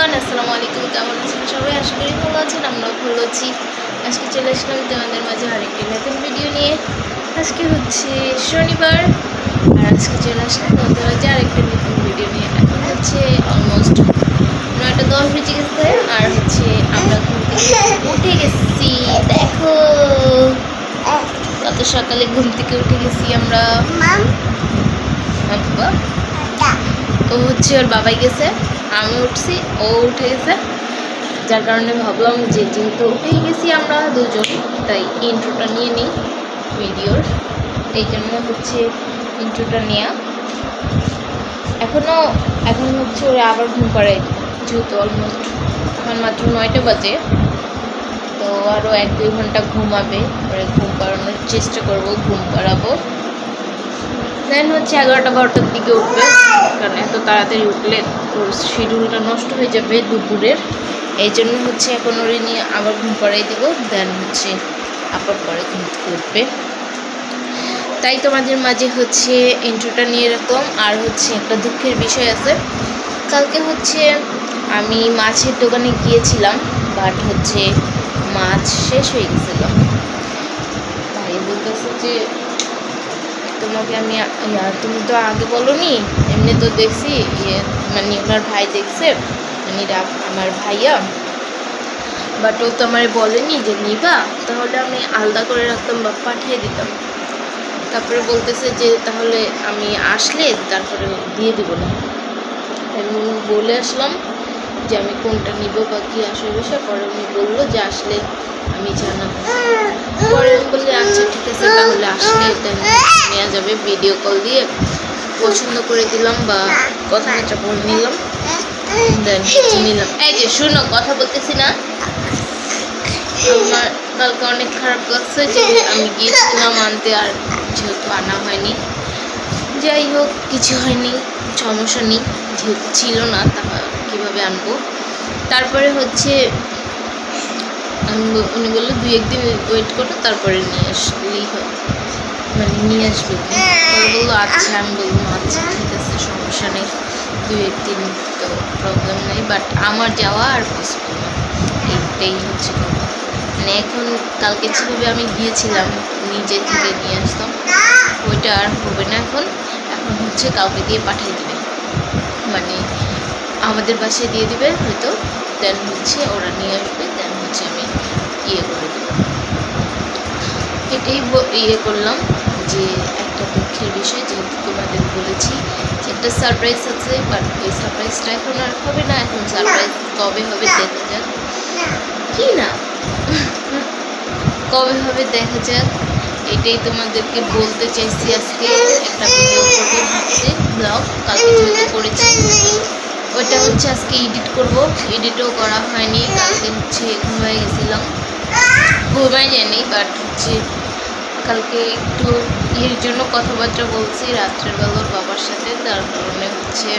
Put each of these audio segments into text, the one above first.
Everyone, আসসালামু আলাইকুম। কেমন আছেন সবাই? আশা করি ভালো আছেন। আমরাও ভালো আছি। আজকে চলে আসলাম তোমাদের মাঝে আরেকটি নতুন ভিডিও নিয়ে। আজকে হচ্ছে শনিবার, আর আজকে চলে আসলাম তোমাদের মাঝে আরেকটি নতুন ভিডিও নিয়ে। এখন হচ্ছে অলমোস্ট 9:10 বেজে গেছে, আর হচ্ছে আমরা ঘুম থেকে উঠে গেছি। দেখো কত সকালে ঘুম থেকে উঠে গেছি আমরা। বাবা ও হচ্ছে ওর বাবাই গেছে, আমি উঠছি, ও উঠে গেছে, যার কারণে ভাবলাম যে যেহেতু উঠেই গেছি আমরা দুজন, তাই ইন্ট্রোটা নিয়ে নিই ভিডিওর। এই জন্য হচ্ছে ইন্ট্রোটা নেওয়া। এখন হচ্ছে ওরা আবার ঘুম পাড়াই, যেহেতু অলমোস্ট এখন মাত্র 9টা বাজে, তো আরও 1-2 ঘন্টা ঘুমাবে। ওরা ঘুম পাড়ানোর চেষ্টা করবো, ঘুম পাড়াবো। দেন হচ্ছে 11টা-12টার দিকে উঠবে, কারণ এত তাড়াতাড়ি উঠলে ওর শিডিউলটা নষ্ট হয়ে যাবে দুপুরের। এই জন্য হচ্ছে এখন ওরে নিয়ে আবার ঘুম পাড়াই দিব, দেন হচ্ছে আবার পরে ঘুম থেকে উঠবে। তাই তোমাদের মাঝে হচ্ছে ইন্ট্রোটা নিয়ে এরকম। আর হচ্ছে একটা দুঃখের বিষয় আছে, কালকে হচ্ছে আমি মাছের দোকানে গিয়েছিলাম, বাট হচ্ছে মাছ শেষ হয়ে গেছিল। ভাই বলতেছে যে তোমাকে আমি তুমি তো আগে বলোনি, এমনি তো দেখছি মানে ওনার ভাই দেখছে, মানে আমার ভাইয়া, বাট ও তো আমার বলেনি যে নিবা, তাহলে আমি আলাদা করে রাখতাম বা পাঠিয়ে দিতাম। তারপরে বলতেছে যে তাহলে আমি আসলে তারপরে দিয়ে দিব না। আমি বলে আসলাম যে আমি কোনটা নিব বা কী আসল বিষয়। পরে উনি বললো যে আসলে আমি জানাবো। পরে আমি বললি আচ্ছা ঠিক আছে, তাহলে আসলে এটা নেওয়া যাবে। ভিডিও কল দিয়ে পছন্দ করে দিলাম বা কথাবার্তা বলে নিলাম, দেন নিলাম। এই যে শুনো, কথা বলতেছি না। আমার কালকে অনেক খারাপ লাগছে যে আমি গিয়েছিলাম আনতে, আর যেহেতু আনা হয়নি। যাই হোক, কিছু হয়নি, সমস্যা নেই, যেহেতু ছিল না তা কীভাবে আনবো। তারপরে হচ্ছে উনি বললো 2-1 দিন ওয়েট করো, তারপরে নিয়ে আসলেই হয়, মানে নিয়ে আসবে। পরে বললো আচ্ছা, আমি বললাম আচ্ছা ঠিক আছে, সমস্যা নেই, 2-1 দিন তো প্রবলেম নেই, বাট আমার যাওয়া আর পসিবল না, এইটাই হচ্ছে কথা। মানে এখন কালকে যেভাবে আমি গিয়েছিলাম নিজে থেকে নিয়ে আসতাম, ওইটা আর হবে না। এখন হচ্ছে কাউকে দিয়ে পাঠিয়ে দিবে, মানে আমাদের বাসায় দিয়ে দিবে হয়তো, দেন হচ্ছে ওরা নিয়ে আসবে, দেন হচ্ছে আমি করে দেবো। এটাই করলাম যে একটা দুঃখের বিষয়, যেহেতু তোমাদের বলেছি যে একটা সারপ্রাইজ আছে, বাট ওই সারপ্রাইজটা এখন আর হবে না। এখন সারপ্রাইজ কবে হবে দেখা যাক, কি না কবে হবে দেখা যাক। এটাই তোমাদেরকে বলতে চাইছি। আজকে একটা ভিডিও করবো ভাবছি, ব্লগ কালকে যেহেতু করেছি, ওইটা হচ্ছে আজকে এডিট করব। এডিটও করা হয়নি, কালকে হচ্ছে ঘুমাই গেছিলাম, ঘুমাই যায়নি, বাট হচ্ছে কালকে একটু এর জন্য কথাবার্তা বলছি রাত্রের বেলার বাবার সাথে, তার কারণে হচ্ছে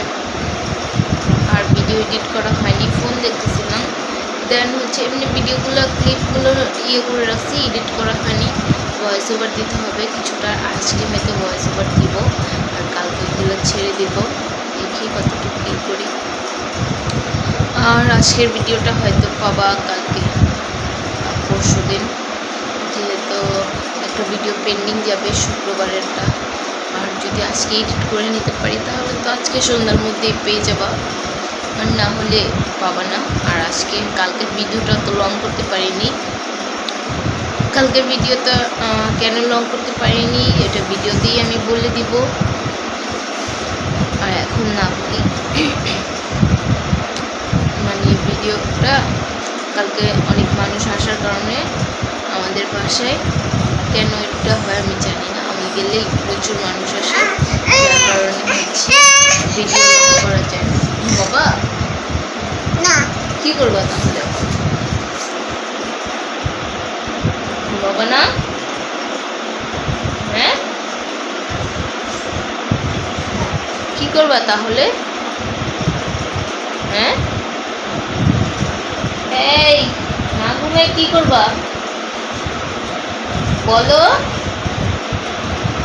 আর ভিডিও এডিট করা হয়নি, ফোন দেখতেছিলাম। দেন হচ্ছে এমনি ভিডিওগুলো ক্লিপগুলো করে রাখছি, এডিট করা হয়নি। ভয়েস ওভার দিতে হবে কিছুটা, আজকে হয়তো ভয়েস ওভার দিব, আর কালকে এগুলো ছেড়ে দিব, দেখি কতটুকু কী করি। আর আজকের ভিডিওটা হয়তো পাবা কালকে পরশু দিন, যেহেতু একটা ভিডিও পেন্ডিং যাবে শুক্রবারেরটা। আর যদি আজকে এডিট করে নিতে পারি তাহলে তো আজকে সন্ধ্যার মধ্যেই পেয়ে যাবা, আর না হলে পাবা না। আর কালকের ভিডিওটা তো লং করতে পারিনি। কালকের ভিডিওটা কেন লং করতে পারিনি এটা ভিডিওতেই আমি বলে দিব, আর এখন না বলি। মানে ভিডিওটা কালকে অনেক মানুষ আসার কারণে আমাদের বাসায়, কেন এটা হয় আমি জানি না, আমি গেলেই প্রচুর মানুষ আসে, যার কারণে হচ্ছে ভিডিও লং করা যায় না। বাবা না কি করবা তাহলে, বাবা না, হ্যাঁ কি করবা তাহলে, হ্যাঁ এই না ঘুমায় কি করবা বলো,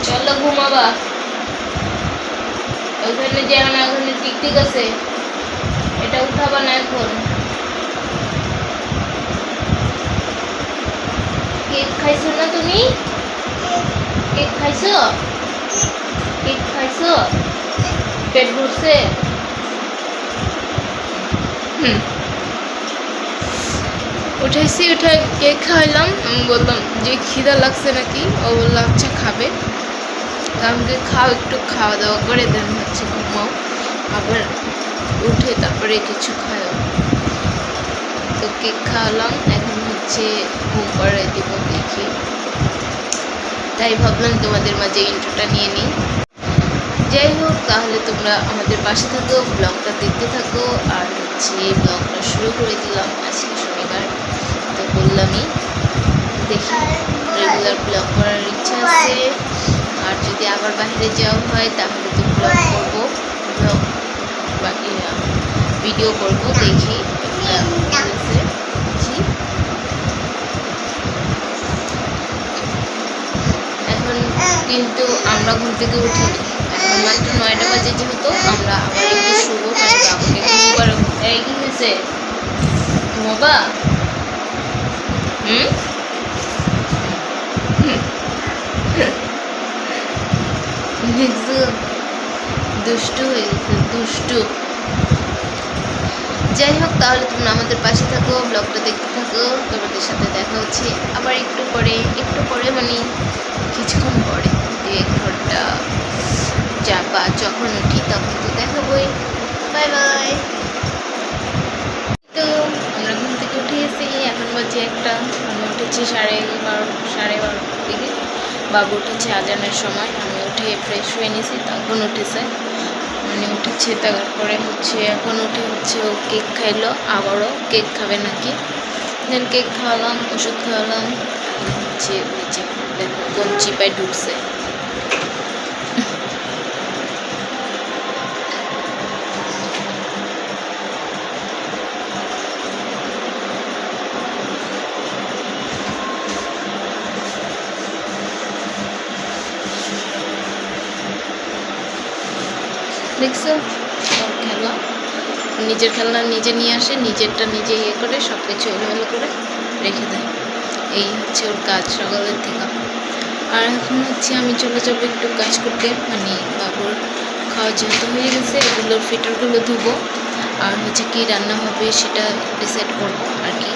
চলো ঘুমাবা। ওইখানে যেও না, ওখানে টিকটিক আছে, এটা উঠাবা না এখন। খাইছো না তুমি? কেক খাইছো? কেক খাইছো? পেট ভরছে? উঠাইছি, উঠে কেক খাইলাম। আমি বললাম যে খিদা লাগছে নাকি, ও বললো আচ্ছা খাবে। আমাকে খাও, একটু খাওয়া দাওয়া করে দেন হচ্ছে ঘুমাও, আবার উঠে তারপরে কিছু খাও। তো কেক খাওয়ালাম, এখন হচ্ছে ঘুম পাড়াই দিব দেখি। তাই ভাবলাম তোমাদের মাঝে ইন্ট্রোটা নিয়ে নিই। যাই হোক, তাহলে তোমরা আমাদের পাশে থাকো, ব্লগটা দেখতে থাকো। আর হচ্ছে ব্লগটা শুরু করে দিলাম আজকে শনিবার। তো বললামই দেখি রেগুলার ব্লগ করার ইচ্ছা আছে। আর যদি আবার বাইরে যাওয়া হয় তাহলে তো ব্লগ করবো, ব্লগ বাকি ভিডিও করবো। দেখি এখন কিন্তু আমরা ঘুম থেকে উঠিনি, এখন মাত্র 9টা বাজে, যেহেতু আমরা আবার একটু শুভ বাবুকে ঘুম করে। এই কি হয়েছে ঘুমাবা? দেখছো দুষ্টু হয়ে গেছে, দুষ্টু। যাই হোক, তাহলে তোমরা আমাদের পাশে থাকো, ব্লগটা দেখতে থাকো। তোমাদের সাথে দেখা হচ্ছে আবার একটু পরে মানে কিছুক্ষণ পরে, 1 ঘন্টা বা যখন উঠি তখন তো দেখাবোই। Bye bye. তো আমরা ঘুম থেকে উঠে এসেছি, এখন বাজে 1টা। আমি উঠেছি 12:30 দিকে। বাবু উঠেছে আজানের সময়, আমি উঠে ফ্রেশ হয়ে নিয়েছি, তখন উঠেছে মানে উঠেছে। তারপরে হচ্ছে এখন উঠে হচ্ছে ও কেক খাইলো, আবারও কেক খাবে নাকি। দেন কেক খাওয়ালাম, ওষুধ খাওয়ালাম। এখন হচ্ছে ওই যে দেখো কোন চিপায় ঢুকছে। দেখছো খেলা, নিজের খেলনা নিজে নিয়ে আসে, নিজেরটা নিজে ইয়ে করে সব কিছু এলোমেলো করে রেখে দেয়। এই হচ্ছে ওর কাজ সকালের থেকে। আর এখন হচ্ছে আমি চলে যাবো একটু কাজ করতে, মানে বাবুর খাওয়া যেহেতু হয়ে গেছে, এগুলোর ফিটারগুলো ধুবো। আর হচ্ছে কি রান্না হবে সেটা ডিসাইড করবো আর কি।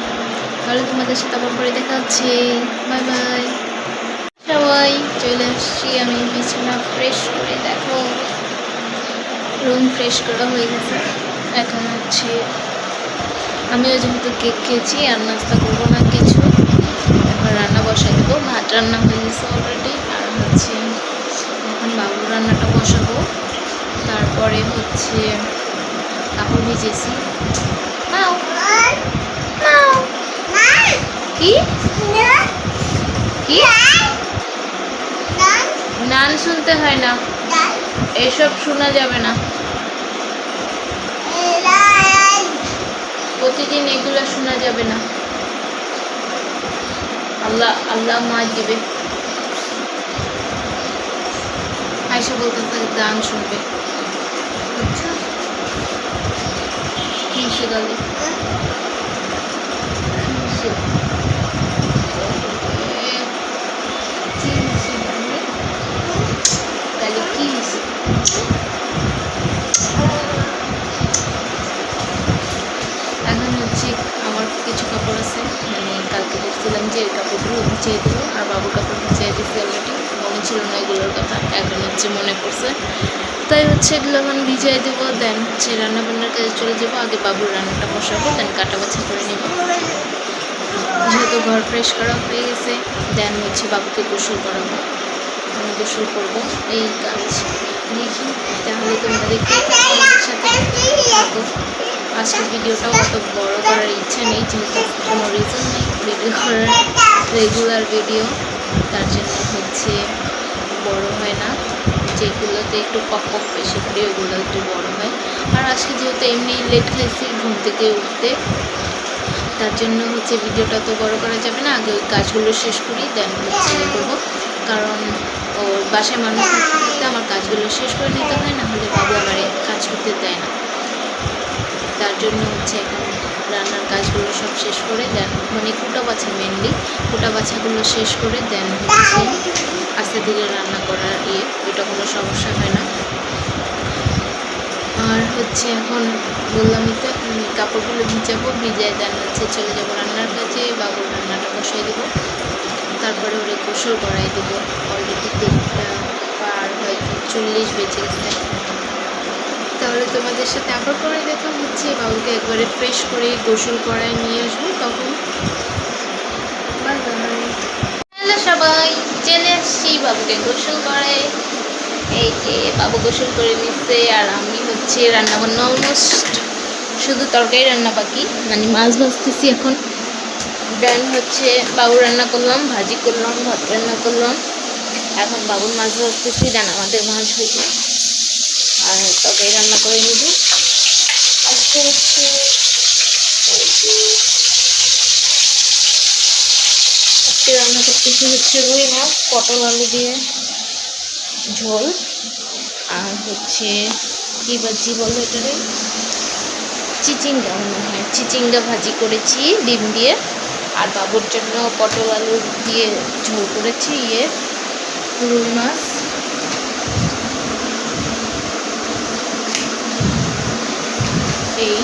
তাহলে তোমাদের সাথে আবার পরে দেখা হচ্ছে। বাই বাই সবাই। চলে আসছি আমি বিছানা ফ্রেশ করে, দেখো রুম ফ্রেশ করা হয়ে গেছে। এখন হচ্ছে আমিও যেহেতু কেক খেয়েছি আর নাস্তা করবো না কিছু, এখন রান্না বসাই দেবো। ভাত রান্না হয়ে গেছে অলরেডি। আর হচ্ছে এখন বাবুর রান্নাটা বসাবো। তারপরে হচ্ছে কাপড় ভিজেছি। কি কি গান শুনতে হয় না, এসব শোনা যাবে না। প্রতিদিন এগুলো শোনা যাবে না। আল্লাহ আল্লাহ মার দিবে। আয়সা বলতে থাকে গান শুনবে। আচ্ছা কি গালি কি হয়েছে? এখন হচ্ছে আমার কিছু কাপড় আছে, মানে কালকে বলছিলাম যে এই কাপড়গুলো ভিজিয়ে দেবো, আর বাবুর কাপড় ভিজিয়ে দিচ্ছি অলরেডি। মনে ছিল না এগুলোর কথা, এখন হচ্ছে মনে পড়ছে, তাই হচ্ছে এগুলো এখন ভিজিয়ে দেবো। দেন হচ্ছে রান্নাবান্নার কাজে চলে যাবো। আগে বাবুর রান্নাটা বসাবো, দেন কাটা বাছা করে নেব। যেহেতু ঘর ফ্রেশ করা হয়ে গেছে, দেন হচ্ছে বাবুকে গোসল করাবো, আমি গোসল করবো, এই কাজ। দেখি তাহলে তোমরা দেখতে আমাদের সাথে থাকো। আজকের ভিডিওটাও অত বড় করার ইচ্ছা নেই, যেহেতু কোনো রিজন নেই ভিডিও করার, রেগুলার ভিডিও, তার জন্য হচ্ছে বড় হয় না। যেগুলোতে একটু পক বেশি করি ওগুলো একটু বড় হয়। আর আজকে যেহেতু এমনি লেট খাইছি ঘুম থেকে উঠতে, তার জন্য হচ্ছে ভিডিওটা তো বড় করা যাবে না। আগে ওই কাজগুলো শেষ করি, দেন হচ্ছে ইয়ে করবো। কারণ ওর বাসায় মানুষ থাকতে থাকতে আমার কাজগুলো শেষ করে নিতে হয়, না হলে বাবু আমার কাজ করতে দেয় না। তার জন্য হচ্ছে এখন রান্নার কাজগুলো সব শেষ করে দেন, মানে কুটা বাছা মেনলি কুটা বাছাগুলো শেষ করে দেন হচ্ছে আস্তে ধীরে রান্না করার ওইটা কোনো সমস্যা হয় না। আর হচ্ছে এখন বললামই তো, এখন কাপড়গুলো ভিজাবো, ভিজাই দেন হচ্ছে চলে যাবো রান্নার কাজে, বাবুর রান্নাটা বসাই দেবো, তারপরে ওরে গোসল করাই দেবো। অলরেডি 3টা পার হয় 40 বেজে গেছে। তাহলে তোমাদের সাথে আবার পরে দেখা হচ্ছে, বাবুকে একবারে ফ্রেশ করে গোসল করায় নিয়ে আসবো তখন। Bye bye. হ্যালো সবাই, চলে আসছি বাবুকে গোসল করায়। এই যে বাবু গোসল করে নিচ্ছে, আর আমি হচ্ছে রান্না বান্না অলমোস্ট, শুধু তরকারি রান্না বাকি, মানে মাছ ভাজতেছি এখন। দেন হচ্ছে বাবু রান্না করলাম, ভাজি করলাম, ভাত রান্না করলাম, এখন বাবুর মাছ ভাজতেছি, দেন আমাদের মাছ হয়েছে, আর তরকারি রান্না করে নিব। আজকে হচ্ছে রান্না করতেছি হচ্ছে রুই মাছ, পটল আলু দিয়ে ঝোল, আর হচ্ছে কি ভাজি বলো এটারে, চিচিঙ্গা মনে হয়, চিচিঙ্গা ভাজি করেছি ডিম দিয়ে, আর বাবুর জন্য পটল আলু দিয়ে ঝোল করেছি রুই মাছ। এই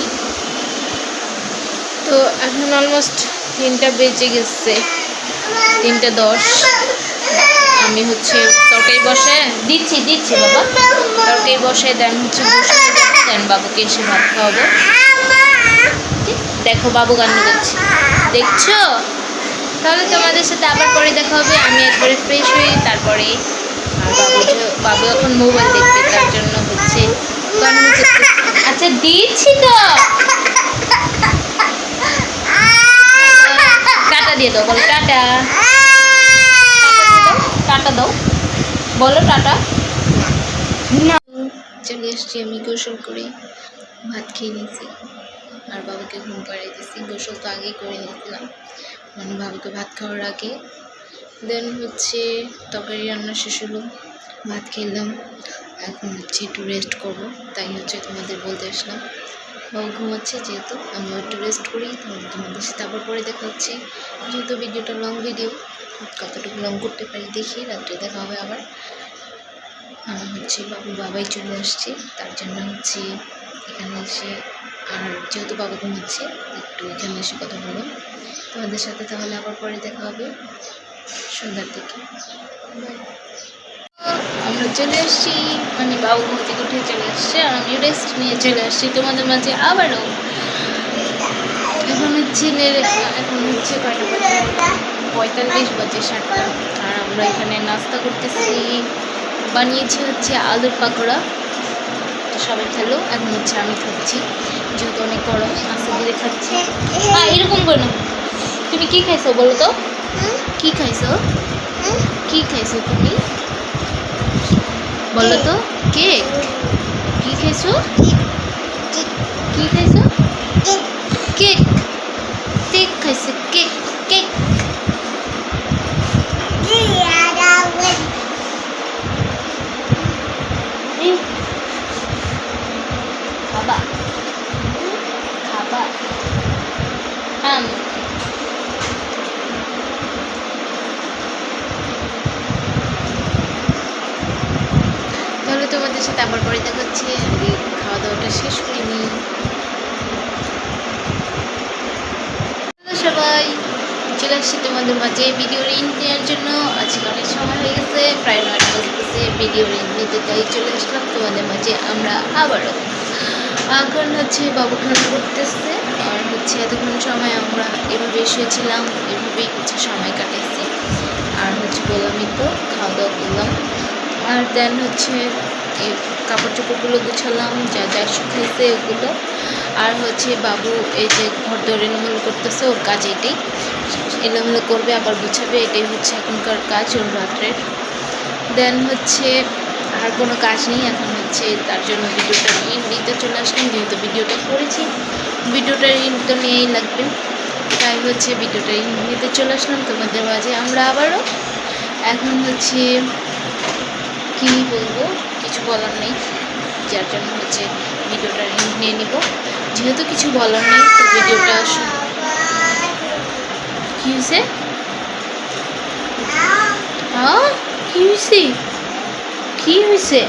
তো এখন অলমোস্ট 3টা বেজে গেছে, 3:10। আমি হচ্ছে তরকারি বসায় দিচ্ছি বাবা, তরকারি বসায় দেন হচ্ছে বসে দেন বাবুকে এসে ভাত খাওয়াবো। দেখো বাবু গান করছে, দেখছো? তাহলে তোমাদের সাথে আবার পরে দেখা হবে, আমি একবারে ফ্রেশ হই তারপরে। আর বাবু এখন মোবাইল দেখবে, তার জন্য হচ্ছে গান করতেছে। আচ্ছা দিচ্ছি তো, টাটা দিয়ে দাও, বলো টাটা, টাটা দাও, বলো টাটা। না চলে এসছি, আমি গোসল করে ভাত খেয়ে নিয়েছি, আর বাবাকে ঘুম পাড়িয়ে দিয়েছি। গোসল তো আগেই করে নিয়েছিলাম, মানে বাবাকে ভাত খাওয়ার আগে। দেন হচ্ছে তরকারি রান্না শেষ হলো, ভাত খেলাম, এখন হচ্ছে একটু রেস্ট করবো, তাই হচ্ছে তোমাদের বলতে আসলাম। বাবা ঘুমাচ্ছে যেহেতু, আমি একটু রেস্ট করি, তাহলে তোমাদের সাথে আবার পরে দেখা হচ্ছে। যেহেতু ভিডিওটা লং ভিডিও, কতটুকু লং করতে পারি দেখি, রাত্রে দেখা হবে আবার। হচ্ছে বাবাই চলে আসছে, তার জন্য হচ্ছে এখানে এসে, আর যেহেতু বাবা ঘুমাচ্ছে একটু এখানে এসে কথা বললাম তোমাদের সাথে। তাহলে আবার পরে দেখা হবে সন্ধ্যার দিকে। আমরা চলে আসছি, মানে বাবু ঘুম থেকে উঠে চলে আসছে, আর আমি রেস্ট নিয়ে চলে আসছি তোমাদের মাঝে আবারও। এখন হচ্ছে কয়টা বাজে, 45 বাজে, 7টা। আর আমরা এখানে নাস্তা করতেছি, বানিয়েছি হচ্ছে আলুর পাকোড়া, সবাই খেলো, এখন হচ্ছে আমি খাচ্ছি, যেহেতু অনেক গরম আস্তে ধীরে খাচ্ছি। এরকম করে না, তুমি কি খাইছো বলো তো, কি খাইছো, কি খাইছো তুমি বলো তো? কেক, কি খাইছো, কি খাইছো? কেক, কেক খাইছে, কেক, কেক। খাবা, খাবা, তাহলে তোমাদের সাথে আবার পরে দেখা হচ্ছে, খাওয়া দাওয়াটা শেষ করিনি। সবাই চলে আসছি তোমাদের মাঝে ভিডিও রিং নেওয়ার জন্য। আজকে অনেক সময় হয়ে গেছে, প্রায় 9টা বাজতেছে, ভিডিও রিং নিতে তাই চলে আসলাম তোমাদের মাঝে আমরা আবারও। এখন হচ্ছে বাবু খাওয়া করতেছে, আর হচ্ছে এতক্ষণ সময় আমরা এভাবে শুয়েছিলাম, এভাবেই হচ্ছে সময় কাটাইছি। আর হচ্ছে বললামই তো খাওয়া দাওয়া করলাম, আর দেন হচ্ছে এই কাপড় চোপড়গুলো গুছালাম, যা যা শুকাইছে ওগুলো। আর হচ্ছে বাবু এই যে ঘর দৌড় এলোমেলো করতেছে, ওর কাজ এটাই, এলোমেলো করবে আবার গুছাবে, এটাই হচ্ছে এখনকার কাজ ওর রাত্রের। দেন হচ্ছে আর কোনো কাজ নেই, এখন হচ্ছে তার জন্য ভিডিওটা নিতে চলে আসলাম, যেহেতু ভিডিওটা করেছি, ভিডিওটা তো নিয়েই লাগবে, তাই হচ্ছে ভিডিওটা নিতে চলে আসলাম তোমাদের মাঝে আমরা আবারও। এখন হচ্ছে কী বলবো, কিছু বলার নেই, যার জন্য হচ্ছে ভিডিওটা নিয়ে নিব। যেহেতু কিছু বলার নেই তো ভিডিওটা কি হয়েছে? কি হয়েছে? কি হয়েছে?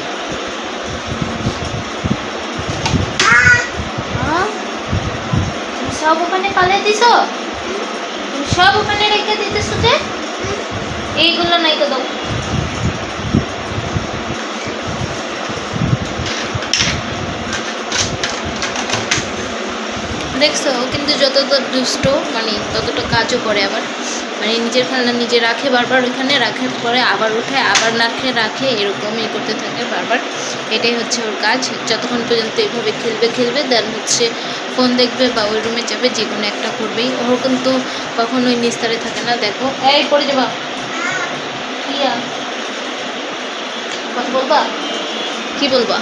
সব ওখানে পালে দিছ? সব ওখানে রেখে দিতেছো যে? এইগুলো নাই তো দাও। দেখছো কিন্তু যতটা দুষ্ট মানে ততটা কাজও করে আবার, মানে নিজের খেলনা নিজে রাখে বারবার ওইখানে, রাখার পরে আবার উঠায় আবার রাখে রাখে এরকমই করতে থাকে বারবার। এটাই হচ্ছে ওর কাজ। যতক্ষণ পর্যন্ত এইভাবে খেলবে দেন হচ্ছে ফোন দেখবে বা ওই রুমে যাবে, যে কোনো একটা করবেই। ওর কিন্তু কখনোই নিস্তারে থাকে না। দেখো এই পড়ে যাবা, কিয়া কথা বলবা? কি বলবা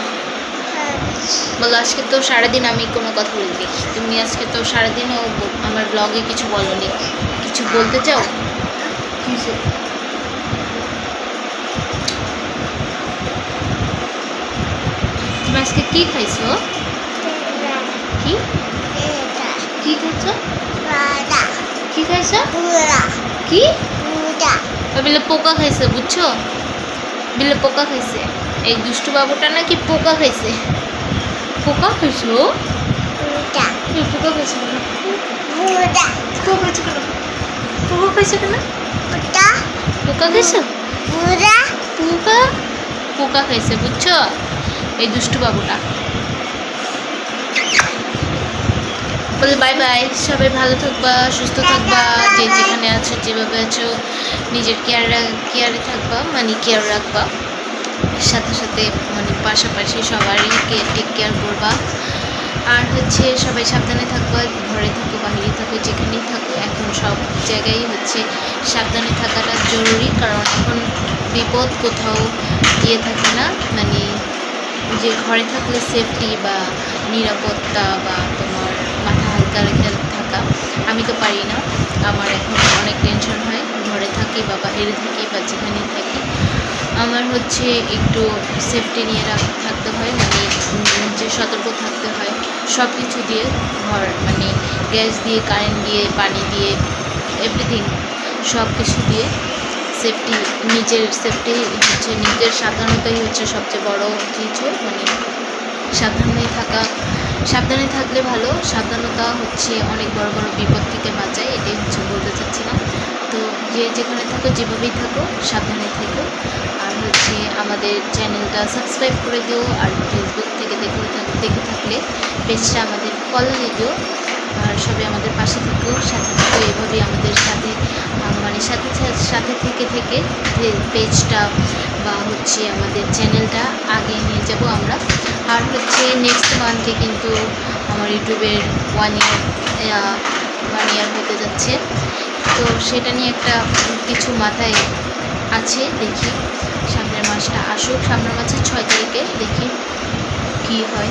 বলো? আজকে তো সারাদিন আমি কোনো কথা বলিনি, তুমি আজকে তো সারাদিনও আমার ব্লগে কিছু বলোনি, কিছু বলতে চাও? তুমি আজকে কি খাইছো? কি কি খাইছো? কি খাইছো? কি বিলে পোকা খাইছে, বুঝছো? বিলে পোকা খাইছে। এই দুষ্টু বাবুটা নাকি পোকা খাইছে। পোকা খাইছো? পোকা খাইছো কেন? পোকা খাইছো কেন? পোকা খাইছো কেন? পোকা খাইছো? পোকা পোকা খাইছে, বুঝছো? এই দুষ্টু বাবুটা। বলে বাই বাই, সবাই ভালো থাকবা, সুস্থ থাকবা, যে যেখানে আছো যেভাবে আছো নিজের কেয়ারে থাকবা, মানে কেয়ার রাখবা, সাথে সাথে মানে পাশাপাশি সবারই টেক কেয়ার করবা। আর হচ্ছে সবাই সাবধানে থাকবা, ঘরে থাকো বাইরে থাকো যেখানেই থাকো, এখন সব জায়গায় হচ্ছে সাবধানে থাকাটা জরুরি। কারণ এখন বিপদ কোথাও গিয়ে থাকে না, মানে যে ঘরে থাকলে সেফটি বা নিরাপত্তা বা তোমার মাথা হালকা রেখে থাকা, আমি তো পারি না। আমার এখন অনেক টেনশন হয়, ঘরে থাকি বা বাইরে থাকি বা যেখানেই থাকি আমার হচ্ছে একটু সেফটি নিয়ে থাকতে হয়, মানে যে সতর্ক থাকতে হয় সব কিছু দিয়ে, ঘর মানে গ্যাস দিয়ে, কারেন্ট দিয়ে, পানি দিয়ে, এভরিথিং সব কিছু দিয়ে সেফটি, নিজের সেফটি হচ্ছে, নিজের সাবধানতাই হচ্ছে সবচেয়ে বড় কিছু, মানে সাবধানে থাকলে ভালো। সাবধানতা হচ্ছে অনেক বড় বড় বিপদ থেকে বাঁচায়, এটাই হচ্ছে বলতে চাচ্ছিলাম। তো যে যেখানে থাকো যেভাবেই থাকো সাবধানে থেকো। আর হচ্ছে আমাদের চ্যানেলটা সাবস্ক্রাইব করে দিও, আর ফেসবুক থেকে দেখে থাকলে পেজটা আমাদের ফলো দিয়ে দিও। আর সবাই আমাদের পাশে থেকো, সাথে থেকো, এভাবেই আমাদের সাথে মানে সাথে থেকে পেজটা বা হচ্ছে আমাদের চ্যানেলটা আগে নিয়ে যাব আমরা। আর হচ্ছে নেক্সট মান্থে কিন্তু আমার ইউটিউবের 1 ইয়ার হতে যাচ্ছে, তো সেটা নিয়ে একটা কিছু মাথায় আছে, দেখি সামনের মাসটা আসুক, সামনের মাসের 6 তারিখে দেখি কি হয়।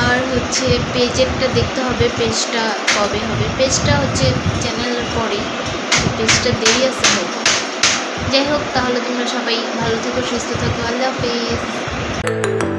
আর হচ্ছে পেজেরটা দেখতে হবে, পেজটা কবে হবে, পেজটা হচ্ছে চ্যানেলের পরেই, পেজটা দেরি আছে হোক। যাই হোক, তাহলে তোমরা সবাই ভালো থেকো, সুস্থ থাকো, আল্লাহ হাফেজ।